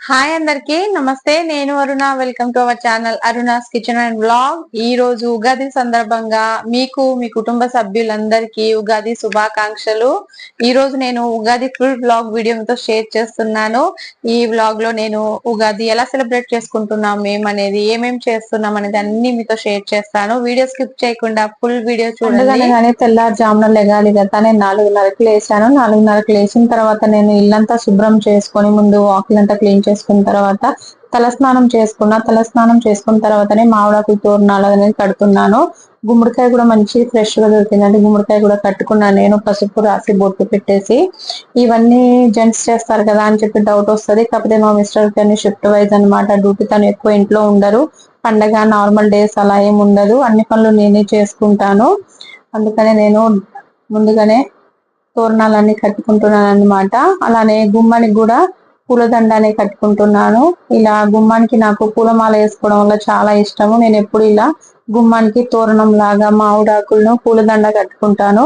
Hi అందరికి నమస్తే. నేను Aruna. Welcome to our channel Aruna's kitchen and blog. ఈ రోజు ఉగాది సందర్భంగా మీకు మీ కుటుంబ సభ్యులందరికీ ఉగాది శుభాకాంక్షలు. ఈ రోజు నేను ఉగాది ఫుల్ బ్లాగ్ వీడియోతో షేర్ చేస్తున్నాను. ఈ బ్లాగ్ లో నేను ఉగాది ఎలా సెలబ్రేట్ చేసుకుంటున్నాం, ఏమనేది ఏమేం చేస్తున్నాం అనేది అన్ని మీతో షేర్ చేస్తాను. వీడియో స్కిప్ చేయకుండా ఫుల్ వీడియో చూడండి. కానీ తెల్లారుజామున లెగాలి కదా, నేను 4:30కి లేచాను. 4:30కి లేచిన తర్వాత నేను ఇల్లంతా శుభ్రం చేసుకొని ముందు వాకిలంతా క్లీన్ చేసుకున్న తర్వాత తలస్నానం చేసుకున్న తర్వాతనే మామిడాకు తోరణాలు అనేది కడుతున్నాను. గుమ్మడికాయ కూడా మంచి ఫ్రెష్ గా దొరికిందండి. గుమ్మడికాయ కూడా కట్టుకున్నాను నేను, పసుపు రాసి బొట్టు పెట్టేసి. ఇవన్నీ జెంట్స్ చేస్తారు కదా అని చెప్పి డౌట్ వస్తుంది. కాకపోతే మా మిస్టర్ కానీ షిఫ్ట్ వైజ్ అనమాట, డ్యూటీ తను ఎక్కువ ఇంట్లో ఉండరు. పండగ నార్మల్ డేస్ అలా ఏమి ఉండదు, అన్ని పనులు నేనే చేసుకుంటాను. అందుకనే నేను ముందుగానే తోరణాలన్నీ కట్టుకుంటున్నాను అన్నమాట. అలానే గుమ్మానికి కూడా పూలదండాన్ని కట్టుకుంటున్నాను. ఇలా గుమ్మానికి నాకు పూలమాల వేసుకోవడం వల్ల చాలా ఇష్టము. నేను ఎప్పుడు ఇలా గుమ్మానికి తోరణం లాగా మామిడాకులను పూలదండ కట్టుకుంటాను.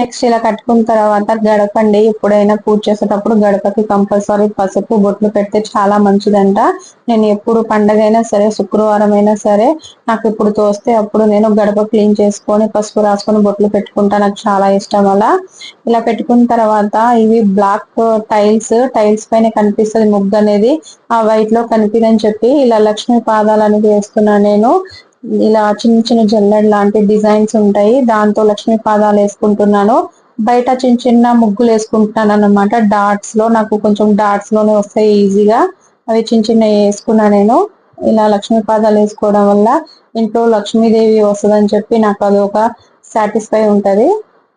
నెక్స్ట్ ఇలా కట్టుకున్న తర్వాత గడపండి, ఎప్పుడైనా పూజ చేసేటప్పుడు గడపకి కంపల్సరీ పసుపు బొట్లు పెడితే చాలా మంచిదంట. నేను ఎప్పుడు పండగ అయినా సరే, శుక్రవారం అయినా సరే, నాకు ఇప్పుడు తోస్తే అప్పుడు నేను గడప క్లీన్ చేసుకొని పసుపు రాసుకొని బొట్లు పెట్టుకుంటా. నాకు చాలా ఇష్టం అలా. ఇలా పెట్టుకున్న తర్వాత ఇవి బ్లాక్ టైల్స్ పైన కనిపిస్తుంది ముగ్గు అనేది, ఆ వైట్ లో కనిపిదని చెప్పి ఇలా లక్ష్మీ పాదాలు అనేది వేస్తున్నాను నేను. ఇలా చిన్న చిన్న జల్లెడ్ లాంటి డిజైన్స్ ఉంటాయి, దాంతో లక్ష్మీ పాదాలు వేసుకుంటున్నాను. బయట చిన్న చిన్న ముగ్గులు వేసుకుంటున్నాను అన్నమాట. డాట్స్ లో నాకు కొంచెం డాట్స్ లోనే వస్తాయి ఈజీగా, అవి చిన్న చిన్న వేసుకున్నా నేను. ఇలా లక్ష్మీ పాదాలు వేసుకోవడం వల్ల ఇంట్లో లక్ష్మీదేవి వస్తుందని చెప్పి నాకు అదొక సాటిస్ఫై ఉంటది.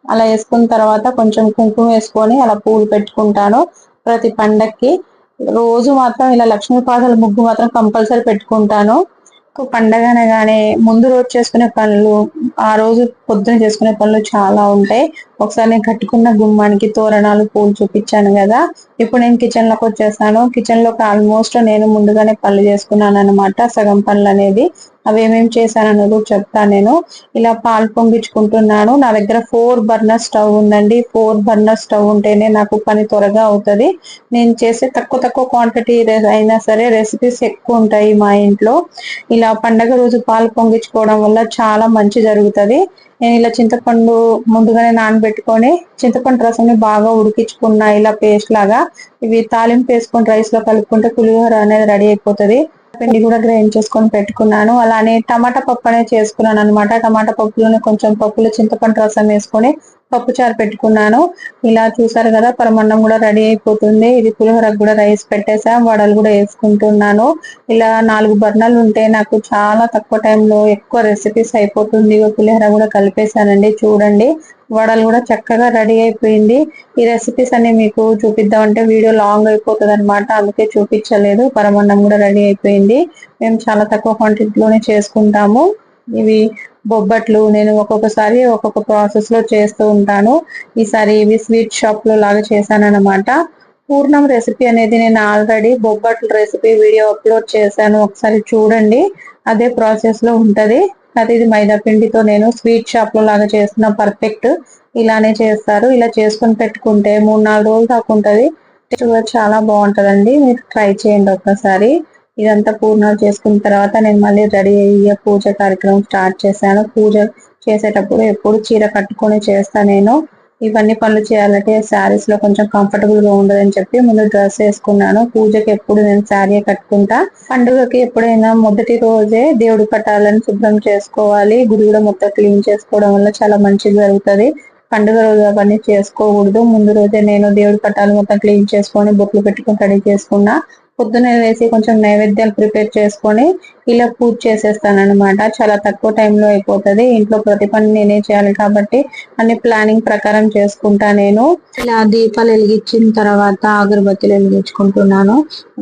అలా వేసుకున్న తర్వాత కొంచెం కుంకుమ వేసుకొని అలా పూలు పెట్టుకుంటాను ప్రతి పండక్కి. రోజు మాత్రం ఇలా లక్ష్మీ పాదాల ముగ్గు మాత్రం కంపల్సరీ పెట్టుకుంటాను. పండగ అనగానే ముందు రోజు చేసుకునే పనులు, ఆ రోజు పొద్దున చేసుకునే పనులు చాలా ఉంటాయి. ఒకసారి నేను కట్టుకున్న గుమ్మానికి తోరణాలు పూలు చూపించాను కదా, ఇప్పుడు నేను కిచెన్ లోకి వచ్చేసాను. కిచెన్ లోకి ఆల్మోస్ట్ నేను ముందుగానే పనులు చేసుకున్నాను అనమాట, సగం పనులు అనేది. అవి ఏమేమి చేశాను కూడా చెప్తాను నేను. ఇలా పాలు పొంగించుకుంటున్నాను. నా దగ్గర 4 బర్నర్ స్టవ్ ఉందండి. 4 బర్నర్ స్టవ్ ఉంటేనే నాకు పని త్వరగా అవుతుంది. నేను చేసే తక్కువ క్వాంటిటీ అయినా సరే రెసిపీస్ ఎక్కువ ఉంటాయి మా ఇంట్లో. ఇలా పండగ రోజు పాలు పొంగించుకోవడం వల్ల చాలా మంచి జరుగుతుంది. నేను ఇలా చింతపండు ముందుగానే నానబెట్టుకొని చింతపండు రసం బాగా ఉడికించుకున్నా ఇలా పేస్ట్ లాగా. ఇవి తాలింపు వేసుకొని రైస్ లో కలుపుకుంటే పులిహోర అనేది రెడీ అయిపోతుంది. పిండి కూడా గ్రైండ్ చేసుకొని పెట్టుకున్నాను. అలానే టమాటా పప్పు అనేది చేసుకున్నాను అనమాట. టమాటా పప్పులోనే కొంచెం పప్పులో చింతపండు రసం వేసుకొని పప్పు చారు పెట్టుకున్నాను. ఇలా చూసారు కదా, పరమన్నం కూడా రెడీ అయిపోతుంది. ఇది పులిహోరకు కూడా రైస్ పెట్టేసా, వడలు కూడా వేసుకుంటున్నాను. ఇలా 4 బర్నర్లు ఉంటే నాకు చాలా తక్కువ టైంలో ఎక్కువ రెసిపీస్ అయిపోతుంది. పులిహోర కూడా కలిపేశానండి, చూడండి. వడలు కూడా చక్కగా రెడీ అయిపోయింది. ఈ రెసిపీస్ అన్ని మీకు చూపిద్దామంటే వీడియో లాంగ్ అయిపోతుంది అనమాట, అందుకే చూపించలేదు. పరమన్నం కూడా రెడీ అయిపోయింది. మేము చాలా తక్కువ క్వాంటిటీలోనే చేసుకుంటాము. ఇవి బొబ్బట్లు నేను ఒక్కొక్కసారి ఒక్కొక్క ప్రాసెస్ లో చేస్తూ ఉంటాను. ఈసారి ఇవి స్వీట్ షాప్ లో లాగా చేశాను అనమాట. పూర్ణం రెసిపీ అనేది నేను already Bobbatla recipe video upload చేశాను, ఒకసారి చూడండి. అదే ప్రాసెస్ లో ఉంటది. అది ఇది మైదా పిండితో నేను స్వీట్ షాప్ లో లాగా చేస్తున్న, పర్ఫెక్ట్ ఇలానే చేస్తారు. ఇలా చేసుకుని పెట్టుకుంటే 3-4 రోజులు దాకా ఉంటది. చాలా బాగుంటదండి, మీరు ట్రై చేయండి ఒక్కసారి. ఇదంతా పూర్ణాలు చేసుకున్న తర్వాత నేను మళ్ళీ రెడీ అయ్యే పూజ కార్యక్రమం స్టార్ట్ చేశాను. పూజ చేసేటప్పుడు ఎప్పుడు చీర కట్టుకొని చేస్తాను నేను. ఇవన్నీ పనులు చేయాలంటే శారీస్ లో కొంచెం కంఫర్టబుల్ గా ఉండదని చెప్పి ముందు డ్రెస్ వేసుకున్నాను. పూజకి ఎప్పుడు నేను శారీ కట్టుకుంటా. పండుగకి ఎప్పుడైనా మొదటి రోజే దేవుడి పటాలను శుభ్రం చేసుకోవాలి. గుడి కూడా మొత్తం క్లీన్ చేసుకోవడం వల్ల చాలా మంచిగా జరుగుతుంది. పండుగ రోజు అవన్నీ చేసుకోకూడదు. ముందు రోజే నేను దేవుడి పటాలు మొత్తం క్లీన్ చేసుకొని బొట్లు పెట్టుకొని రెడీ చేసుకున్నా. పొద్దున్నే వేసి కొంచెం నైవేద్యాలు ప్రిపేర్ చేసుకొని ఇలా పూజ చేసేస్తాను అనమాట. చాలా తక్కువ టైంలో అయిపోతుంది. ఇంట్లో ప్రతి పని నేనే చేయాలి కాబట్టి అన్ని ప్లానింగ్ ప్రకారం చేసుకుంటా నేను. ఇలా దీపాలు వెలిగించిన తర్వాత అగరబత్తులు వెలిగించుకుంటున్నాను.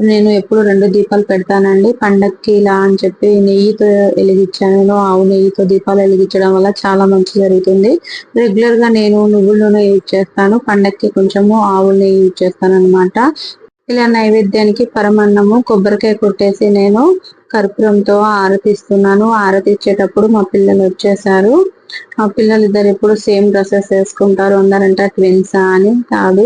నేను ఎప్పుడు 2 దీపాలు పెడతానండి పండక్కి ఇలా అని చెప్పి. నెయ్యితో వెలిగించాను. ఆవు నెయ్యితో దీపాలు వెలిగించడం వల్ల చాలా మంచి జరుగుతుంది. రెగ్యులర్ గా నేను నువ్వుల నూనె యూజ్ చేస్తాను, పండక్కి కొంచెము ఆవు నెయ్యి యూజ్ చేస్తాను అనమాట. ఇలా నైవేద్యానికి పరమన్నము కొబ్బరికాయ కొట్టేసి నేను కర్పూరంతో ఆరతిస్తున్నాను. ఆరతి ఇచ్చేటప్పుడు మా పిల్లలు వచ్చేసారు. మా పిల్లలు ఇద్దరు ఎప్పుడు సేమ్ డ్రెస్సెస్ వేసుకుంటారు. అందరంటే ట్విన్సా అని కాదు,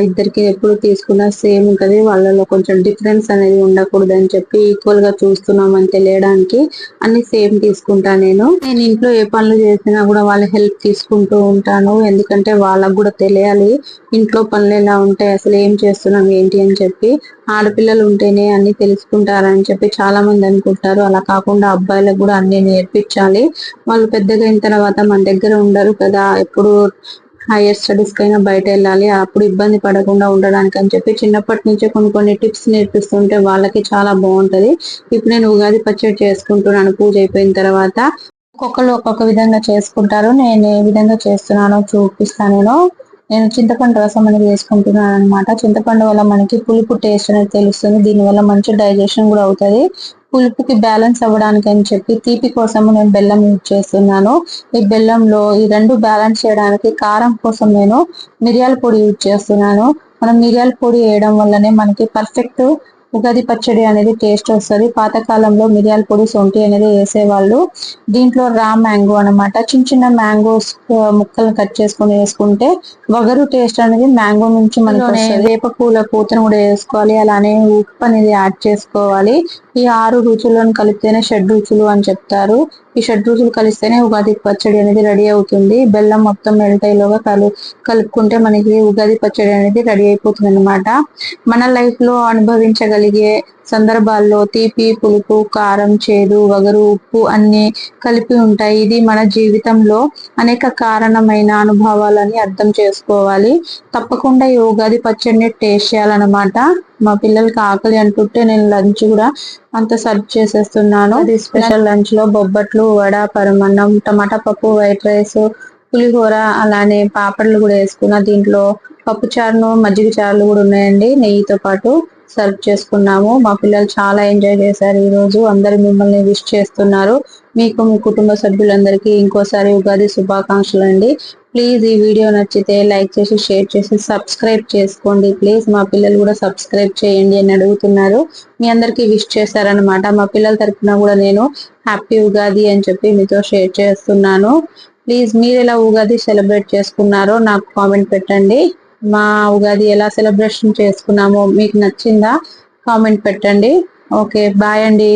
ఇద్దరికి ఎప్పుడు తీసుకున్నా సేమ్ ఉంటది, వాళ్ళలో కొంచెం డిఫరెన్స్ అనేది ఉండకూడదు అని చెప్పి ఈక్వల్ గా చూస్తున్నామని తెలియడానికి అన్ని సేమ్ తీసుకుంటా. నేను ఇంట్లో ఏ పనులు చేసినా కూడా వాళ్ళ హెల్ప్ తీసుకుంటూ ఉంటాను, ఎందుకంటే వాళ్ళకు కూడా తెలియాలి ఇంట్లో పనులు ఎలా ఉంటాయి, అసలు ఏం చేస్తున్నాం ఏంటి అని చెప్పి. ఆడపిల్లలు ఉంటేనే అన్ని తెలుసుకుంటారని చెప్పి చాలా మంది అనుకుంటారు, అలా కాకుండా అబ్బాయిలకు కూడా అన్ని నేర్పించాలి. వాళ్ళు పెద్దగా అయిన తర్వాత మన దగ్గర ఉండరు కదా, ఎప్పుడు హైయర్ స్టడీస్ కైనా బయట వెళ్ళాలి, అప్పుడు ఇబ్బంది పడకుండా ఉండడానికి అని చెప్పి చిన్నప్పటి నుంచే కొన్ని కొన్ని టిప్స్ నేర్పిస్తుంటే వాళ్ళకి చాలా బాగుంటది. ఇప్పుడు నేను ఉగాది పచ్చడి చేసుకుంటున్నాను పూజ అయిపోయిన తర్వాత. ఒక్కొక్కరు ఒక్కొక్క విధంగా చేసుకుంటారు, నేను ఏ విధంగా చేస్తున్నానో చూపిస్తాను. నేను చింతపండు రసం అనేది వేసుకుంటున్నాను అనమాట. చింతపండు వల్ల మనకి పులుపు టేస్ట్ అనేది తెలుస్తుంది, దీని వల్ల మంచి డైజెషన్ కూడా అవుతుంది. పులుపుకి బ్యాలెన్స్ అవ్వడానికి అని చెప్పి తీపి కోసము నేను బెల్లం యూజ్ చేస్తున్నాను. ఈ బెల్లంలో ఈ రెండు బ్యాలెన్స్ చేయడానికి కారం కోసం నేను మిరియాల పొడి యూజ్ చేస్తున్నాను. మనం మిరియాల పొడి వేయడం వల్లనే మనకి పర్ఫెక్ట్ ఉగాది పచ్చడి అనేది టేస్ట్ వస్తుంది. పాతకాలంలో మిరియాల పొడి సొంటి అనేది వేసేవాళ్ళు. దీంట్లో రా మ్యాంగో అనమాట, చిన్న చిన్న మ్యాంగోస్ ముక్కలు కట్ చేసుకొని వేసుకుంటే వగరు టేస్ట్ అనేది మ్యాంగో నుంచి మనకు వస్తుంది. వేప పూల పూతను కూడా వేసుకోవాలి, అలానే ఉప్పు అనేది యాడ్ చేసుకోవాలి. ఈ 6 రుచులను కలిపితేనే షడ్ రుచులు అని చెప్తారు. ఈ షడ్ రుచులు కలిస్తేనే ఉగాది పచ్చడి అనేది రెడీ అవుతుంది. బెల్లం మొత్తం మెల్ట్ అయ్యేలోగా కలుపుకుంటే మనకి ఉగాది పచ్చడి అనేది రెడీ అయిపోతుంది అనమాట. మన లైఫ్ లో అనుభవించగలిగే సందర్భాల్లో తీపి, పులుపు, కారం, చేదు, వగరు, ఉప్పు అన్ని కలిపి ఉంటాయి. ఇది మన జీవితంలో అనేక కారణమైన అనుభవాలని అర్థం చేసుకోవాలి. తప్పకుండా ఈ ఉగాది పచ్చడిని టేస్ట్ చేయాలన్నమాట. మా పిల్లలకి ఆకలి అంటుంటే నేను లంచ్ కూడా అంత సర్వ్ చేసేస్తున్నాను. అది స్పెషల్ లంచ్ లో బొబ్బట్లు, వడ, పరమన్నం, టమాటా పప్పు, వైట్ రైస్, పులిహోర, అలానే పాపడ్లు కూడా వేసుకున్నా. దీంట్లో పప్పు చారును మజ్జిగ చారులు కూడా ఉన్నాయండి, నెయ్యితో పాటు సర్వ్ చేసుకున్నాము. మా పిల్లలు చాలా ఎంజాయ్ చేశారు ఈ రోజు. అందరు మిమ్మల్ని విష్ చేస్తున్నారు. మీకు మీ కుటుంబ సభ్యులందరికీ ఇంకోసారి ఉగాది శుభాకాంక్షలు అండి. ప్లీజ్ ఈ వీడియో నచ్చితే లైక్ చేసి షేర్ చేసి సబ్స్క్రైబ్ చేసుకోండి ప్లీజ్. మా పిల్లలు కూడా సబ్స్క్రైబ్ చేయండి అని అడుగుతున్నారు. మీ అందరికీ విష్ చేశారనమాట. మా పిల్లల తరఫున కూడా నేను హ్యాపీ ఉగాది అని చెప్పి మీతో షేర్ చేస్తున్నాను. ప్లీజ్ మీరు ఎలా ఉగాది సెలబ్రేట్ చేసుకున్నారో నాకు కామెంట్ పెట్టండి. మా ఉగాది ఎలా సెలబ్రేషన్ చేసుకున్నామో మీకు నచ్చిందా కామెంట్ పెట్టండి. ఓకే, బాయ్ అండి.